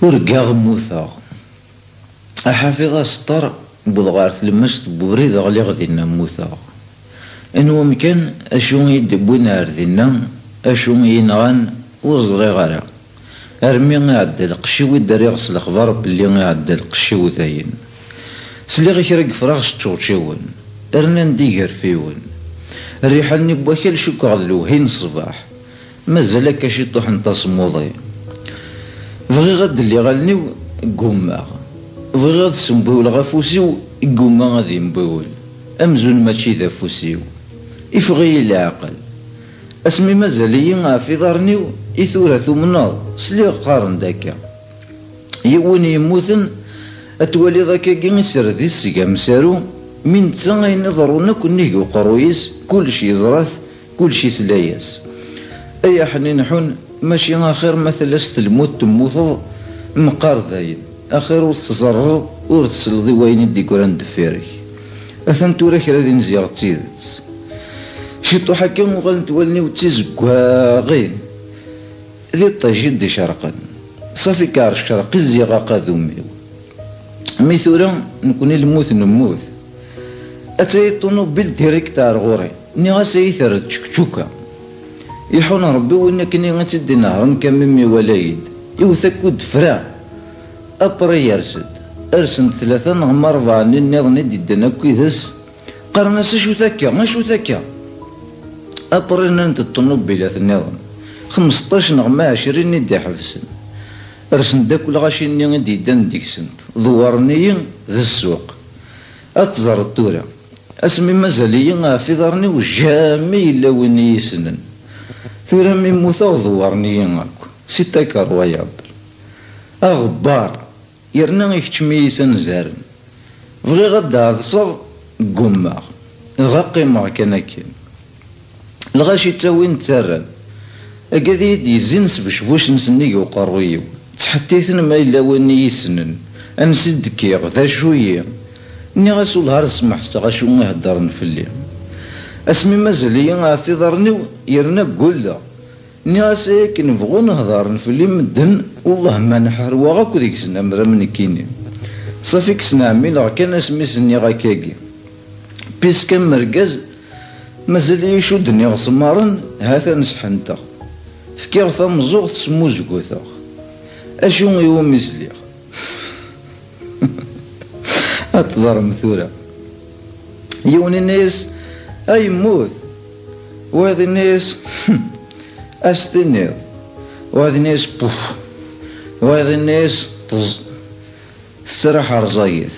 ورقاغ موثاغ أحافظ أسطر بلغار المشط بوريد غلي غدينا موثاغ إنو مكان أشو يدبوين أردنا أشو ينغان وزري غارا أرمي غادي القشيو يدري غسل الأخبار بلي غادي القشيو ثاين سليغي كراك فراغ شتوشيون أرنا نديقر فيون الريحاني بوكل شو كغلو هين الصباح مازال هكا شي طوح نطاس موضي بغي غاد اللي غالنيو قوماغ بغي غاد سنبول غافوسيو قوما غادي نبول أمزون ماشي ذا فوسيو إفغي العقل اسمي مازالي في ظهرنيو إثورة ثمناض سليغ قارن داكا يوين يموتن أتولي ذاكا كي يسردي السقا مسارو من تسا ينظرونا كنيكو قرويس كلشي زراث كلشي سلاياس أي حنين حن ماشي آخر مثل الموت تموتض مقار ذاين آخر ورتزرر ورتسلضي وين الديكوران دفيرك أثن تورا كرا دي نزيغ تيدت شيطو حكا وغال تولني وتزكواغين ذي الطاجين دي شرقا صافي كارش شرق الزيغا قاذوميو ميثورا نكوني الموت نموت أتاي طونوبيل ديريكتار غوري ني غاسا يثرد تشكتشوكا يحون ربي وإنك ني غتدي نهرا كممي ولايد يوثكود فرا أبري يرسد أرسن ثلاثة نغم أربعة نظني ديدنا كويدس قرناس شو ثكا ما شو ثكا أبري نانت الطنوبيلات النظام 15 نغم 20 ندي حفسن أرسن داك ولا غاشي ني ديدان ديكسنت ضوارني ذا السوق أتزر التورة اسمي مازالي في ظهرني وجامي إلا وين يسنن ثورة من موثا ضوارني هاكو ستة كروايا أغبار يرنا يكتمي سنزارن بغي غدا عضصغ قماغ غاقي ما كان كين الغاشي تاوين تسرن أكادي يزنس بشبوش نسنيق وقرويو تحتيثن ما إلا وين يسنن أنسد كيغ ذا شوية ني غاسو الهار سمح غاشو يهدرن فلي اسمي مازالي في ظهرني يرنا قولا ني غاساك نبغو نهضرن فلي مدن والله ما نحروا غاكو ديك سنة مرا من كيني صافي كسنا عميل كان اسمي سني غاكاكي بيس كان مركز مازالي يشدني غصمارن هاتا نسحنتا فكيغ ثمزوغ تسمو زكوثا اشو يوم يسليغ أتزر مثورة يون الناس أي موت وهذا الناس أستنيض وهذا الناس بوف وهذا الناس طز السراح رزايث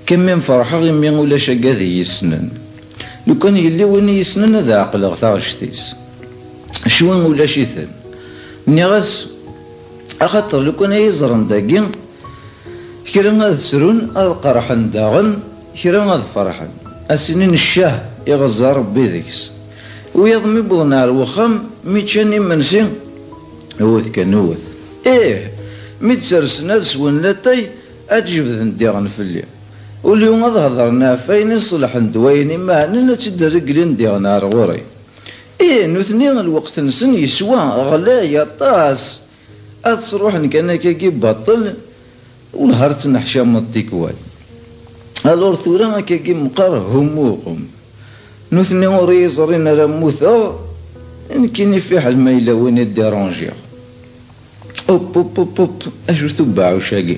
كم من فرحة غير من ولا شقاذي يسنن لو كان يلي وين يسنن هذا عقل غثاشتيس شوين ولا شيثن نيغاس أخطر لو كان يزرن داقين كرا غاد سرون هاد قرحن داغن كرا غاد فرحن السنين الشاه يغزى ربي ذيكس ويضمي بضنا الوخم ميتشاني منسين هوث كنوث ايه ميتسرس ناس ونلاتي اتجبد ديغن فلي واليوم هضرنا فين يصلح ندويني ما هننا تدرقلين ديغن غوري ايه نوثني الوقت نسن يسوى غلايا طاس اتصروح كان كي بطل ونهارت نحشا من التيكوال الور ثورا كي مقار هموقهم نوثني وري زرينا رموثا كيني في حال ما إلا وين الديرونجيغ اوب اوب اوب اوب اشو تباعو شاقي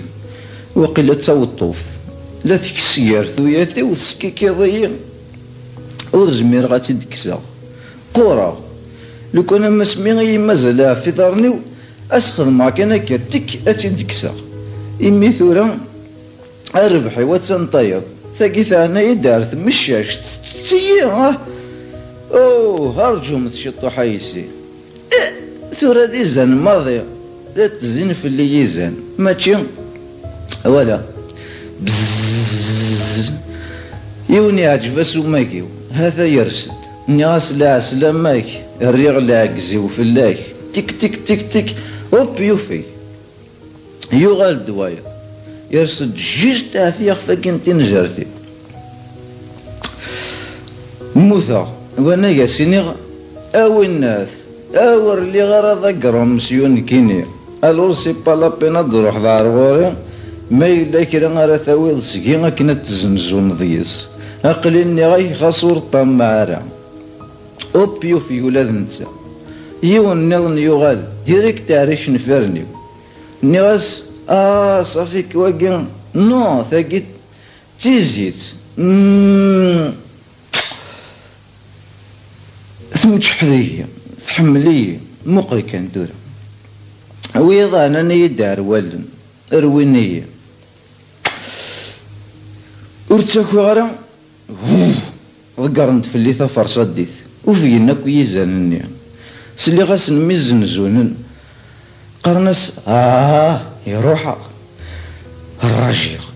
وقيلا تساو الطوف لا تكسير ثوياتي وتسكيكي ضيين ورزمير غاتي دكسا قورا لو كان ما سمي مازال في دارني اسخذ معك انا كتك اتي دكسا إمي ثورا الربحي واتسنطيض ثاقي ثانا يدارت مشاش تسيا اوه هرجو متشطو حيسي ثورا دي زان ماضي لا تزين في اللي يزان ماشي ولا بزز يوني عجب سوماكيو هذا يرسد نياس لا سلاماك الريغ لا عكزيو في الله تك تك تك تك هوب يوفي يغال دوايا يرسد جيج تعفيق فاكنتي نجرتي موثا وانا ياسيني او الناس اور اللي غرا ذكرهم مسيون كيني الور سي با لا بينا تروح دار غوري ما يلا كرا راه ثاويض سكي اكنا تزنزو نضيس اقليني غاي خاصور طمارا اوبيو في ولاد نتا يون نظن يغال ديريكت عريش نفرني نيغاس صافي كواكين نو ثاقيت تيزيت ثمتش حذية تحملي مقري كان دورة ويضا أنا يدار والن أروينية ورتساكو غرا ذكرنت في اللي فرصة ديث وفينا كويزانني سلي غاس نميزن زونن قرنس يروح الرجيق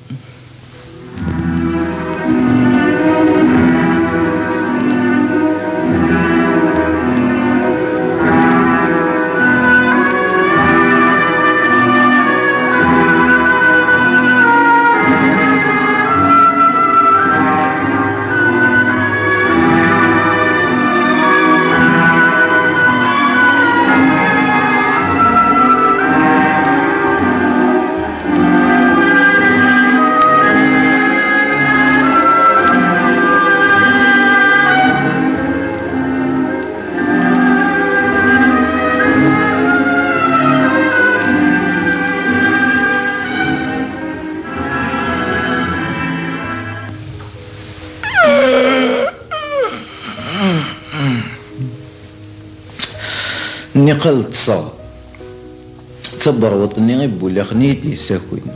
نقل تصاب تصبر وطني غيبولي خنيتي ساكوين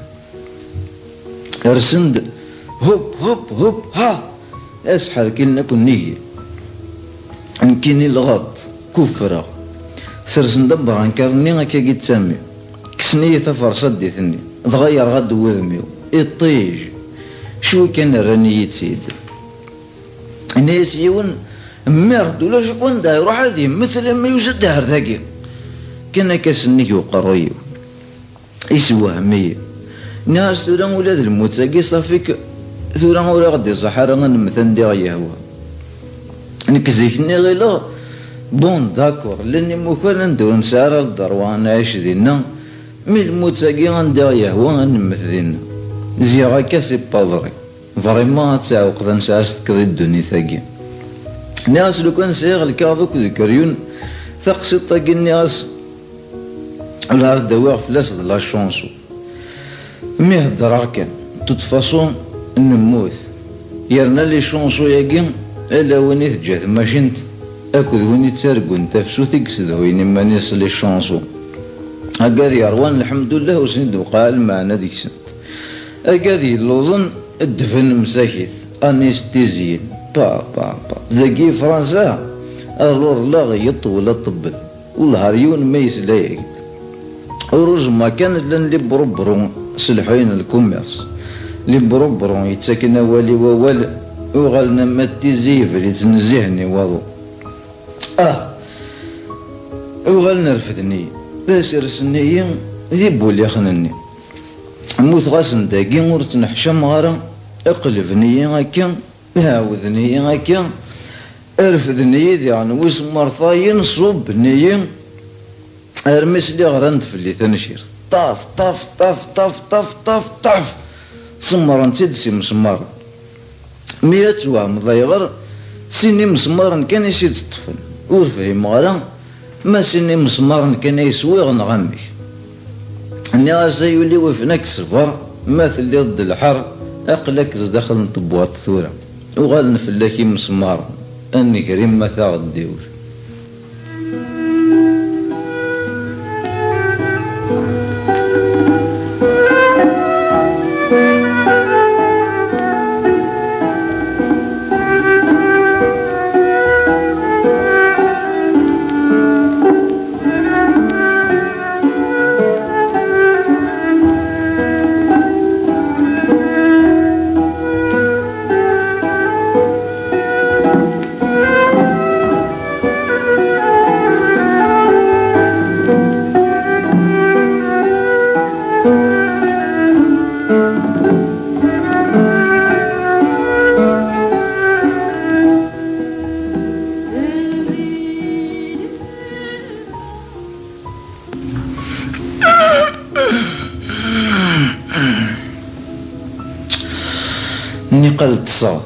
رسند هوب هوب هوب اسحر كلنا كنية يمكنني الغط كفرة سرسن دبر انكرني غاكا قيت سامي كسنية فرصة ديثني تغير غد وذميو الطيج شو كان راني يتسيد ناس يون مرد ولا شكون دا يروح هذه مثل ما يوجد دهر ذاكي كان كاسني وقرويو يسوى مية ناس ثورا ولاد الموت ساقي صافيك ثورا ورا غدي الصحراء غنمثل دي غيهوا نكزيكني غيلا بون داكور لاني مكان ندور نسار الدار وانا عايش دينا مي الموت ساقي غندي غيهوا غنمثل دينا زي غاكا سي بافري فريمون تساوق ذا نساس تكذي الدنيا ثاقي ناس لو كان سيغ الكاظوك ذكريون ثقسي طاقي الناس الهار دواغ فلاس لا شونسو مي هدرا كان توت فاصون نموت يرنا لي شونسو ياكين الا ويني تجات ماشينت اكد ويني تسرقون تفسو تكسد ويني مانيس لي شونسو هكذا يروان الحمد لله وسند وقال معنا ديك سنت هكذا اللوزن الدفن مساكيت انستيزيين با ذاكي فرنسا الور لا غيط ولا طبل والهريون ما يسلايقت روج ما كان لان لي بروبرون سلحين الكوميرس لي بروبرون يتساكن والي ووال وغالنا ما تيزيف اللي تنزهني وضو وغالنا رفدني باش رسني ذي بولي خنني موت غاسن داكي ورت نحشم غارا اقلبني هكا هاوذني هكا ارفدني يعني ويس مرثاين صوبني ارمس لي غرند في اللي تنشير طاف طاف طاف طاف طاف طاف طاف سمرا تدسي مسمار 100 وعام ضيغر سيني مسمارا كان يسيد الطفل وفهم غرا ما سيني مسمارا كان يسوي غنغمي الناس يولي وفناك صبر مثل اللي ضد الحر اقلك داخل نطبوات ثورة وغالنا في اللاكي مسمار اني كريم ما ثاغد ديور ني قلت صا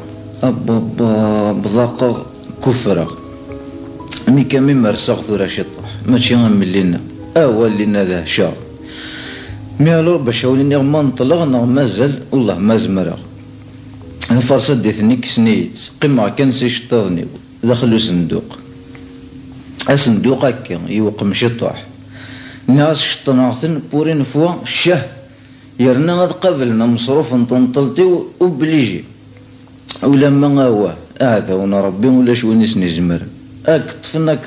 بضاقة كفرة مي كامي مرساغ ثورا شطح ماشي غنملينا لينا ذا شا مي الور باش وليني ما نطلق مازال والله ما زمرا الفرصة ديتني كسنيت قمع كان سيشطاضني دخلو صندوق الصندوق هكا يوقم شطح ناس شطناغتن بورين فوا شه يرنا غاد قبلنا مصروف نطنطلتي وبليجي ولما هو هذا وانا ربي ولا شو نسني زمر اكطفن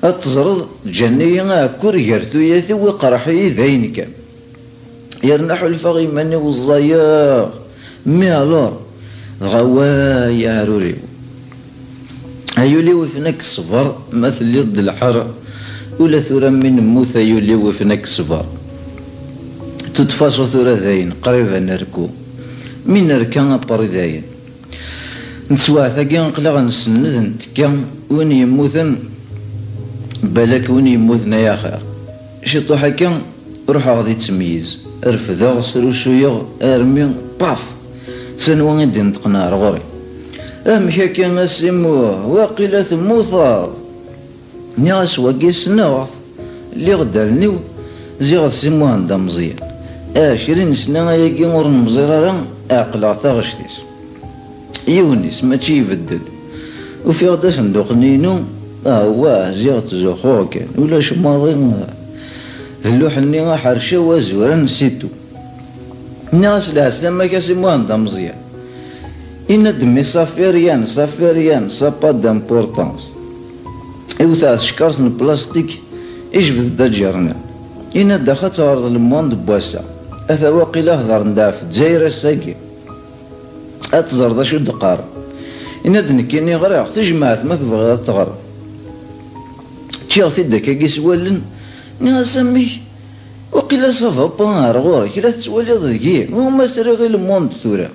اتزرد جنية كور يرتو ياثي وقرحي ذين كان يرنا حلفا غيماني والزيار مي الور غوايا روري ايولي وفنك الصبر مثل يد الحر ولا ثورة من موت ايولي وفنك الصبر تتفاصل ثورة ذاين قريبا نركو من نركان بريداين نسوا ثقي نقلق نسند نتكا وين يموتن بالك وين يموتنا يا خير شطو حكا روح غادي تميز رفضا غسلو شوية ارمي باف سنوان غادي نتقنا غوري مشا كان اسموه واقيلا ثموثا ناس وقيس ناغ اللي غدرنيو زيغ سموه عندها مزيان 20 سنة ياكي ور مزرارا اقلع تاغشتيس يونس ماشي يبدل وفي غدا صندوق نينو واه زيغ تزوخو كان ولا شماضي اللوح ني حرشة وزورا نسيتو الناس العسلامة كاسموه عندها مزيان إن دمي صافيريان سا با دامبورطانس إوتا شكارت البلاستيك إجبد دا جرنا إن داخل تعرض الموند بواسا أثا واقيلا هضر نداف دزاير الساقي أتزرد شو دقار إن دنكيني غرق تجمعت ما تبغى تغرب تشيغ تدك كيس ولن نها سمي وقيلا صافا بانار غورك لا تتولي ضيقي وما سرى غير الموند ثورة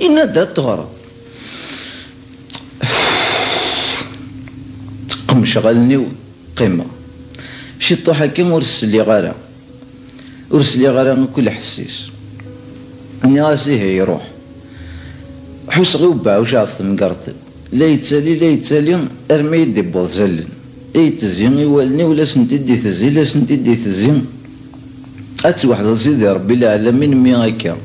إن دا تغرب قم شغلني قمة شطو حكيم ورسلي غارة كل حسيس ناسي هي يروح حس غوبا وشاف نقرتل لا يتسالي ارمي يدي بوزلن اي تزين يوالني ولا سنتدي تزين لا سنتدي تزين اتوحد سيدي ربي العالمين مي هكا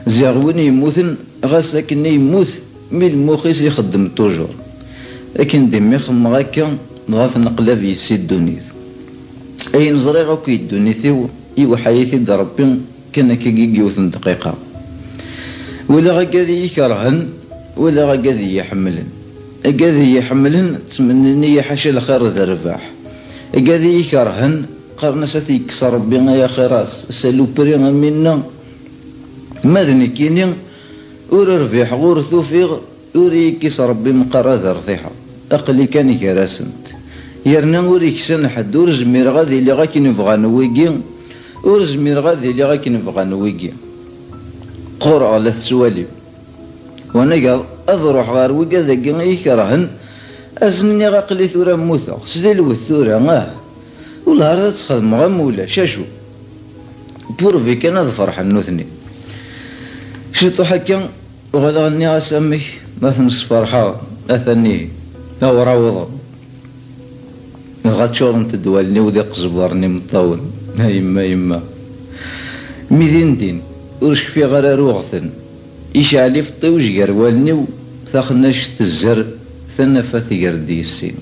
زيغوين يموتن غاساكني يموت مي المخيس يخدم توجور لكن ديما يخم هكا نغاث نقلا في سيد دونيث اي نزري غاكو يدونيثيو ايوا حياتي دا ربي كان كيجي وثن دقيقة ولا غاكادي يكرهن ولا غاكادي يحملن أكادي يحملن تمنيني حاشا الخير ذا رباح أكادي يكرهن قرنا ساتي يكسر ربي يا خيراس سالو بريغا منا ماذن كيني ور ربيح غور ثوفيغ وري كيسر ربي مقرا ذا رضيحة أقلي كان كراسنت يرنا وري كسن حد ورزمير غادي اللي غاكي نبغى نويكي ورزمير غادي اللي غاكي نبغى نويكي قرعة لثسوالي وانا قال اضروح غار ويكا ذاكي يكرهن ازني غاقلي ثورة موثا سليل والثورة والهار ذا تخدم غمولا شاشو بورفي كان هذا فرح النوثني شتو حكا وغدا غني غاسمي مثل فرحة اثنيه او راوضة غاتشور انت دوالني وذي قزبرني مطاون يما ميدين دين ورشك في غير روغثن يشعلي في الطيوج قروالني وثاخناش تزر ثنفا ثقر ديسين